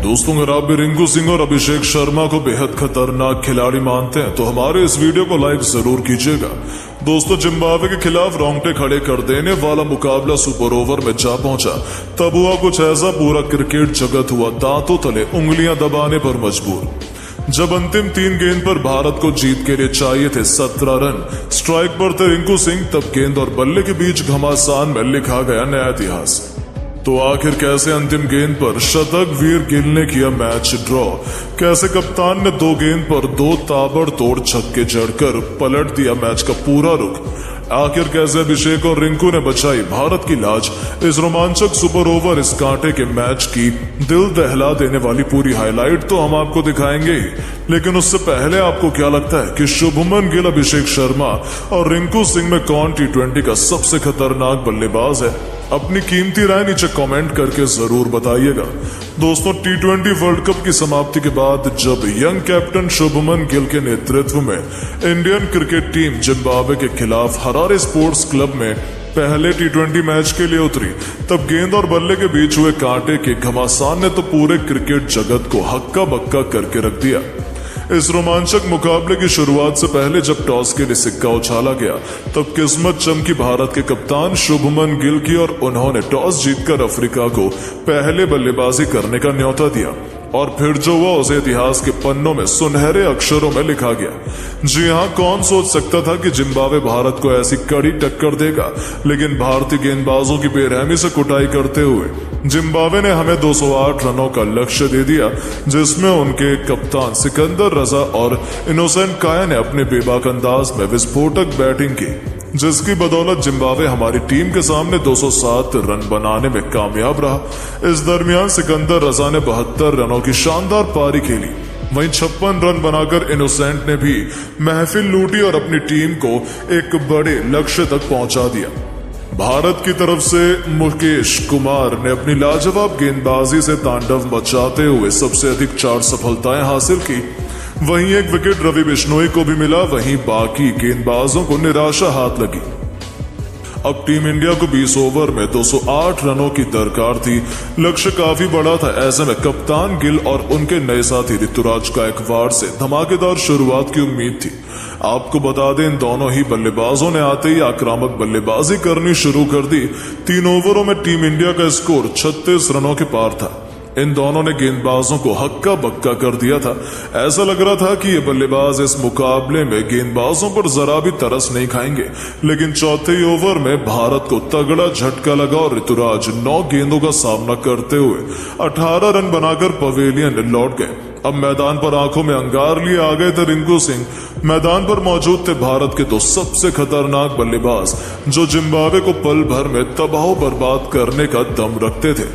दोस्तों, अगर आप भी रिंकू सिंह और अभिषेक शर्मा को बेहद खतरनाक खिलाड़ी मानते हैं तो हमारे इस वीडियो को लाइक जरूर कीजिएगा। दोस्तों, जिम्बाब्वे के खिलाफ रोंगटे खड़े कर देने वाला मुकाबला सुपर ओवर में जा पहुंचा। तब हुआ कुछ ऐसा, पूरा क्रिकेट जगत हुआ दांतों तले उंगलियां दबाने पर मजबूर। जब अंतिम 3 गेंद पर भारत को जीत के लिए चाहिए थे 17 रन, स्ट्राइक पर थे रिंकू सिंह, तब गेंद और बल्ले के बीच घमासान में लिखा गया नया इतिहास। तो आखिर कैसे अंतिम गेंद पर शतक वीर गिल ने किया मैच ड्रॉ? कैसे कप्तान ने 2 गेंद पर 2 ताबड़तोड़ छक्के जड़कर पलट दिया मैच का पूरा रुख? आखिर कैसे अभिषेक और रिंकू ने बचाई भारत की लाज? इस रोमांचक सुपर ओवर, इस कांटे के मैच की दिल दहला देने वाली पूरी हाईलाइट तो हम आपको दिखाएंगे ही, लेकिन उससे पहले आपको क्या लगता है कि शुभमन गिल, अभिषेक शर्मा और रिंकू सिंह में कौन T20 का सबसे खतरनाक बल्लेबाज है? अपनी कीमती राय नीचे कमेंट करके जरूर बताइएगा। दोस्तों, T20 वर्ल्ड कप की समाप्ति के बाद जब यंग कैप्टन शुभमन गिल के नेतृत्व में इंडियन क्रिकेट टीम जिम्बाब्वे के खिलाफ हरारे स्पोर्ट्स क्लब में पहले T20 मैच के लिए उतरी, तब गेंद और बल्ले के बीच हुए कांटे के घमासान ने तो पूरे क्रिकेट जगत को हक्का बक्का करके रख दिया। इस रोमांचक मुकाबले की शुरुआत से पहले जब टॉस के लिए सिक्का उछाला गया, तब किस्मत चमकी भारत के कप्तान शुभमन गिल की और उन्होंने टॉस जीतकर अफ्रीका को पहले बल्लेबाजी करने का न्योता दिया। और फिर जो हुआ उसे इतिहास के पन्नों में सुनहरे अक्षरों में लिखा गया। जी हां, कौन सोच सकता था कि जिम्बाब्वे भारत को ऐसी कड़ी टक्कर देगा, लेकिन भारतीय गेंदबाजों की बेरहमी से कुटाई करते हुए जिम्बाब्वे ने हमें 208 रनों का लक्ष्य दे दिया, जिसमें उनके कप्तान सिकंदर रजा और इनोसेंट काया ने अपने बेबाक अंदाज में विस्फोटक बैटिंग की, जिसकी बदौलत जिम्बाब्वे हमारी टीम के सामने 207 रन बनाने में कामयाब रहा। इस दरमियान सिकंदर रजा ने 72 रनों की शानदार पारी खेली। वहीं 56 रन बनाकर इनोसेंट ने भी महफिल लूटी और अपनी टीम को एक बड़े लक्ष्य तक पहुंचा दिया। भारत की तरफ से मुकेश कुमार ने अपनी लाजवाब गेंदबाजी से तांडव मचाते हुए सबसे अधिक 4 सफलताएं हासिल की। वहीं एक विकेट रवि बिश्नोई को भी मिला। वहीं बाकी गेंदबाजों को निराशा हाथ लगी। अब टीम इंडिया को 20 ओवर में 208 रनों की दरकार थी। लक्ष्य काफी बड़ा था। ऐसे में कप्तान गिल और उनके नए साथी ऋतुराज गायकवाड़ से धमाकेदार शुरुआत की उम्मीद थी। आपको बता दें, इन दोनों ही बल्लेबाजों ने आते ही आक्रामक बल्लेबाजी करनी शुरू कर दी। 3 ओवरों में टीम इंडिया का स्कोर 36 रनों के पार था। इन दोनों ने गेंदबाजों को हक्का बक्का कर दिया था। ऐसा लग रहा था कि ये बल्लेबाज इस मुकाबले में गेंदबाजों पर जरा भी तरस नहीं खाएंगे, लेकिन चौथे ओवर में भारत को तगड़ा झटका लगा और ऋतुराज 9 गेंदों का सामना करते हुए 18 रन बनाकर पवेलियन लौट गए। अब मैदान पर आंखों में अंगार लिए आ गए थे रिंकू सिंह। मैदान पर मौजूद थे भारत के 2 सबसे खतरनाक बल्लेबाज, जो जिम्बाब्वे को पल भर में तबाह बर्बाद करने का दम रखते थे।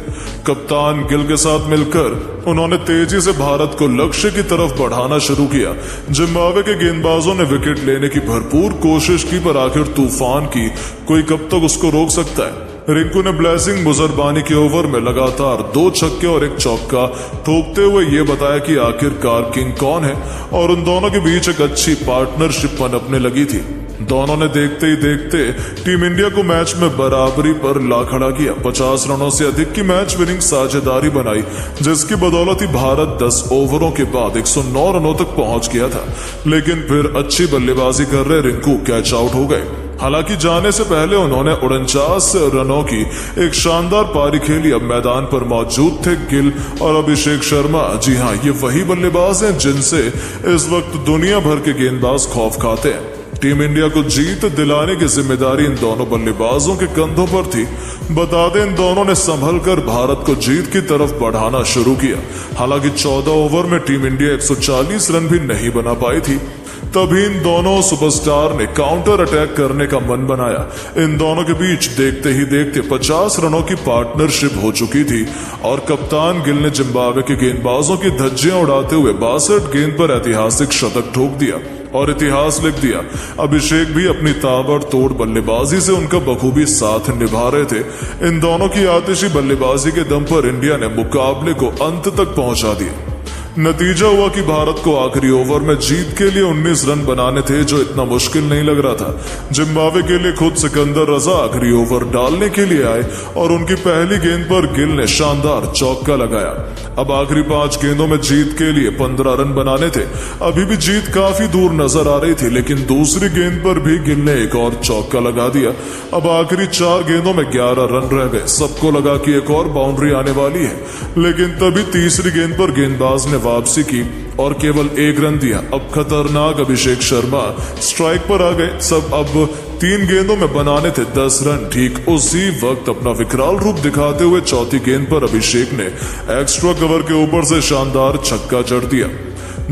कप्तान गिल के साथ मिलकर उन्होंने तेजी से भारत को लक्ष्य की तरफ बढ़ाना शुरू किया। जिम्बाब्वे के गेंदबाजों ने विकेट लेने की भरपूर कोशिश की, पर आखिर तूफान की कोई कब तक उसको रोक सकता है? रिंकू ने ब्लेसिंग मुजरबानी के ओवर में लगातार 2 छक्के और 1 चौका ठोकते हुए ये बताया कि आखिरकार किंग कौन है, और उन दोनों के बीच एक अच्छी पार्टनरशिप पनपने लगी थी। दोनों ने देखते ही देखते टीम इंडिया को मैच में बराबरी पर ला खड़ा किया। 50 रनों से अधिक की मैच विनिंग साझेदारी बनाई, जिसकी बदौलत ही भारत 10 ओवरों के बाद 109 रनों तक पहुंच गया था। लेकिन फिर अच्छी बल्लेबाजी कर रहे रिंकू कैच आउट हो गए। हालांकि जाने से पहले उन्होंने 49 रनों की एक शानदार पारी खेली। अब मैदान पर मौजूद थे गिल और अभिषेक शर्मा। जी हां, ये वही बल्लेबाज हैं जिनसे इस वक्त दुनिया भर के गेंदबाज खौफ खाते हैं। टीम इंडिया को जीत दिलाने की जिम्मेदारी इन दोनों बल्लेबाजों के कंधों पर थी। बता दें, इन दोनों ने संभल कर भारत को जीत की तरफ बढ़ाना शुरू किया। हालांकि 14 ओवर में टीम इंडिया 140 रन भी नहीं बना पाई थी। तभी इन दोनों सुपरस्टार ने काउंटर अटैक करने का मन बनाया। इन दोनों के बीच देखते ही देखते 50 रनों की पार्टनरशिप हो चुकी थी और कप्तान गिल ने जिम्बाब्वे के गेंदबाजों की धज्जियां उड़ाते हुए 62 गेंद पर ऐतिहासिक शतक ठोक दिया और इतिहास लिख दिया। अभिषेक भी अपनी ताबड़तोड़ बल्लेबाजी से उनका बखूबी साथ निभा रहे थे। इन दोनों की आतिशी बल्लेबाजी के दम पर इंडिया ने मुकाबले को अंत तक पहुंचा दिया। नतीजा हुआ कि भारत को आखिरी ओवर में जीत के लिए 19 रन बनाने थे, जो इतना मुश्किल नहीं लग रहा था। जिम्बाब्वे के लिए खुद सिकंदर रजा आखिरी ओवर डालने के लिए आए और उनकी पहली गेंद पर गिल ने शानदार चौका लगाया। अब आखिरी 5 गेंदों में जीत के लिए 15 रन बनाने थे। अभी भी जीत काफी दूर नजर आ रही थी, लेकिन दूसरी गेंद पर भी गिल ने एक और चौका लगा दिया। अब आखिरी 4 गेंदों में 11 रन रह गए। सबको लगा कि एक और बाउंड्री आने वाली है, लेकिन तभी तीसरी गेंद पर गेंदबाज ने वापसी की और केवल 1 रन दिया। अब खतरनाक अभिषेक शर्मा स्ट्राइक पर आ गए। सब अब 3 गेंदों में बनाने थे 10 रन। ठीक उसी वक्त अपना विकराल रूप दिखाते हुए चौथी गेंद पर अभिषेक ने एक्स्ट्रा कवर के ऊपर से शानदार छक्का जड़ दिया।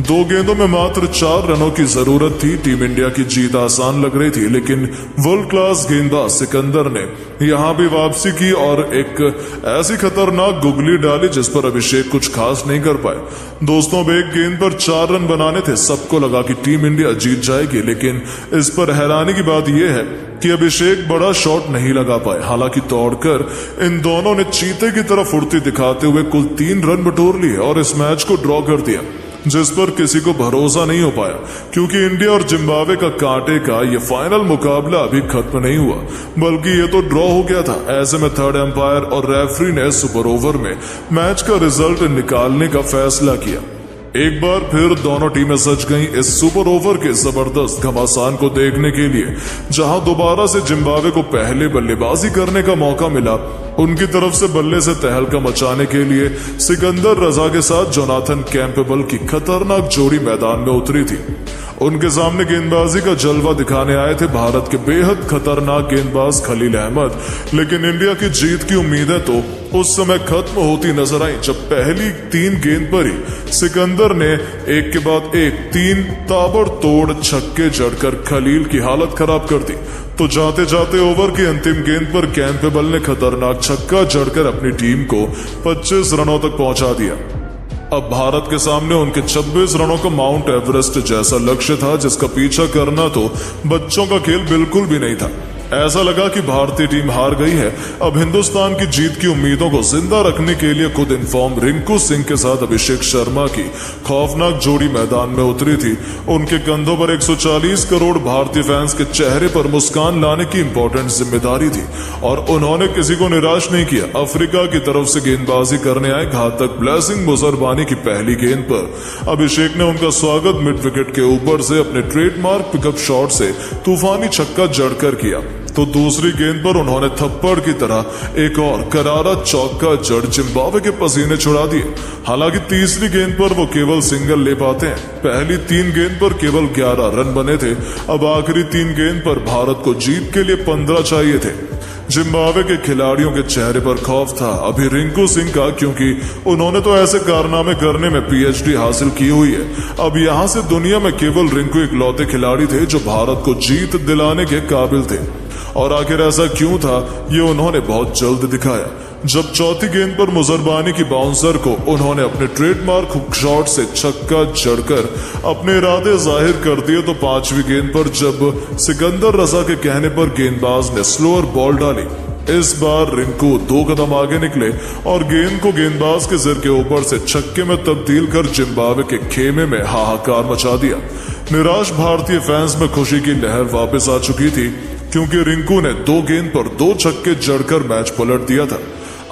2 गेंदों में मात्र 4 रनों की जरूरत थी। टीम इंडिया की जीत आसान लग रही थी, लेकिन वर्ल्ड क्लास गेंदबाज सिकंदर ने यहां भी वापसी की और एक ऐसी खतरनाक गुगली डाली जिस पर अभिषेक कुछ खास नहीं कर पाए। दोस्तों, अब एक गेंद पर 4 रन बनाने थे। सबको लगा कि टीम इंडिया जीत जाएगी, लेकिन इस पर हैरानी की बात यह है कि अभिषेक बड़ा शॉट नहीं लगा पाए। हालांकि दौड़कर इन दोनों ने चीते की तरफ फुर्ती दिखाते हुए कुल 3 रन बटोर लिए और इस मैच को ड्रॉ कर दिया, जिस पर किसी को भरोसा नहीं हो पाया, क्योंकि इंडिया और जिम्बाब्वे का कांटे का ये फाइनल मुकाबला अभी खत्म नहीं हुआ, बल्कि ये तो ड्रॉ हो गया था। ऐसे में थर्ड एम्पायर और रेफरी ने सुपर ओवर में मैच का रिजल्ट निकालने का फैसला किया। एक बार फिर दोनों टीमें सज गईं इस सुपर ओवर के जबरदस्त घमासान को देखने के लिए, जहां दोबारा से जिम्बाब्वे को पहले बल्लेबाजी करने का मौका मिला। उनकी तरफ से बल्ले से तहलका मचाने के लिए सिकंदर रजा के साथ जोनाथन कैंपेबल की खतरनाक जोड़ी मैदान में उतरी थी। उनके सामने गेंदबाजी का जलवा दिखाने आए थे भारत के बेहद खतरनाक गेंदबाज खलील अहमद। लेकिन इंडिया की जीत की उम्मीदें तो उस समय खत्म होती नजर आई जब पहली 3 गेंद पर ही सिकंदर ने एक के बाद एक 3 ताबड़तोड़ छक्के जड़कर खलील की हालत खराब कर दी। तो जाते जाते ओवर की अंतिम गेंद पर कैंपेबल ने खतरनाक छक्का जड़कर अपनी टीम को 25 रनों तक पहुंचा दिया। अब भारत के सामने उनके 26 रनों का माउंट एवरेस्ट जैसा लक्ष्य था, जिसका पीछा करना तो बच्चों का खेल बिल्कुल भी नहीं था। ऐसा लगा कि भारतीय टीम हार गई है। अब हिंदुस्तान की जीत की उम्मीदों को जिंदा रखने के लिए खुद इन्फॉर्म रिंकू सिंह के साथ अभिषेक शर्मा की खौफनाक जोड़ी मैदान में उतरी थी। उनके कंधों पर 140 करोड़ भारतीय फैंस के चेहरे पर मुस्कान लाने की इंपॉर्टेंट जिम्मेदारी थी और उन्होंने किसी को निराश नहीं किया। अफ्रीका की तरफ से गेंदबाजी करने आए घातक ब्लेसिंग मुजरबानी की पहली गेंद पर अभिषेक ने उनका स्वागत मिड विकेट के ऊपर से अपने ट्रेडमार्क पिकअप शॉट से तूफानी छक्का जड़कर किया। तो दूसरी गेंद पर उन्होंने थप्पड़ की तरह एक और करारा चौका जड़ जिम्बाब्वे के पसीने छुड़ा दिए। हालांकि तीसरी गेंद पर वो केवल सिंगल ले पाते हैं। पहली 3 गेंद पर केवल 11 रन बने थे। अब आखिरी 3 गेंद पर भारत को जीत के लिए 15 चाहिए थे। जिम्बाब्वे के खिलाड़ियों के चेहरे पर खौफ था, अभी रिंकू सिंह का, क्योंकि उन्होंने तो ऐसे कारनामे करने में PhD हासिल की हुई है। अब यहां से दुनिया में केवल रिंकू इकलौते खिलाड़ी थे जो भारत को जीत दिलाने के काबिल थे। और आखिर ऐसा क्यों था, ये उन्होंने बहुत जल्द दिखाया। जब चौथी गेंद पर मुजरबानी की बाउंसर को उन्होंने अपने ट्रेडमार्क हुक शॉट से छक्का जड़कर अपने इरादे जाहिर कर दिए, तो 5वीं गेंद पर जब सिकंदर रजा के कहने पर गेंदबाज ने स्लोअर बॉल डाली, इस बार रिंकू 2 कदम आगे निकले और गेंद को गेंदबाज के सिर के ऊपर से छक्के में तब्दील कर जिम्बाब्वे के खेमे में हाहाकार मचा दिया। निराश भारतीय फैंस में खुशी की लहर वापस आ चुकी थी, क्योंकि रिंकू ने 2 गेंद पर 2 छक्के जड़कर मैच पलट दिया था।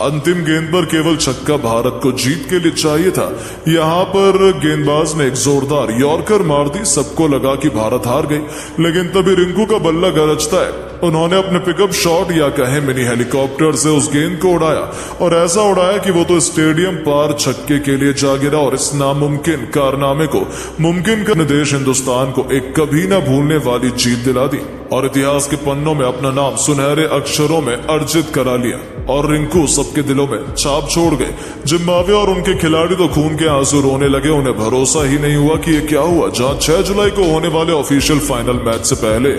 अंतिम गेंद पर केवल छक्का भारत को जीत के लिए चाहिए था। यहां पर गेंदबाज ने एक जोरदार यॉर्कर मार दी। सबको लगा कि भारत हार गई, लेकिन तभी रिंकू का बल्ला गरजता है। उन्होंने अपने पिकअप शॉट या कहें मिनी हेलीकॉप्टर से उस गेंद को उड़ाया और ऐसा उड़ाया कि वो तो स्टेडियम पार छक्के के लिए जा गिरा और इस नामुमकिन कारनामे को मुमकिन करने देश हिंदुस्तान को एक कभी ना भूलने वाली जीत दिला दी और इतिहास के पन्नों में अपना नाम सुनहरे अक्षरों में अर्जित करा लिया। और रिंकू सबके दिलों में छाप छोड़ गए। जिम्बाब्वे और उनके खिलाड़ी तो खून के आंसू रोने लगे। उन्हें भरोसा ही नहीं हुआ कि ये क्या हुआ। जहां 6 जुलाई को होने वाले ऑफिशियल फाइनल मैच से पहले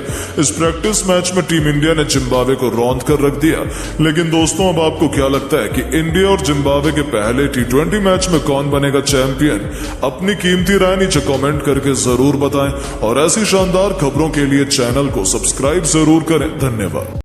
इस प्रैक्टिस मैच में टीम इंडिया ने जिम्बाब्वे को रौंद कर रख दिया। लेकिन दोस्तों, अब आपको क्या लगता है कि इंडिया और जिम्बाब्वे के पहले T20 मैच में कौन बनेगा चैंपियन? अपनी कीमती राय नीचे कमेंट करके जरूर बताएं और ऐसी शानदार खबरों के लिए चैनल को सब्सक्राइब जरूर करें। धन्यवाद।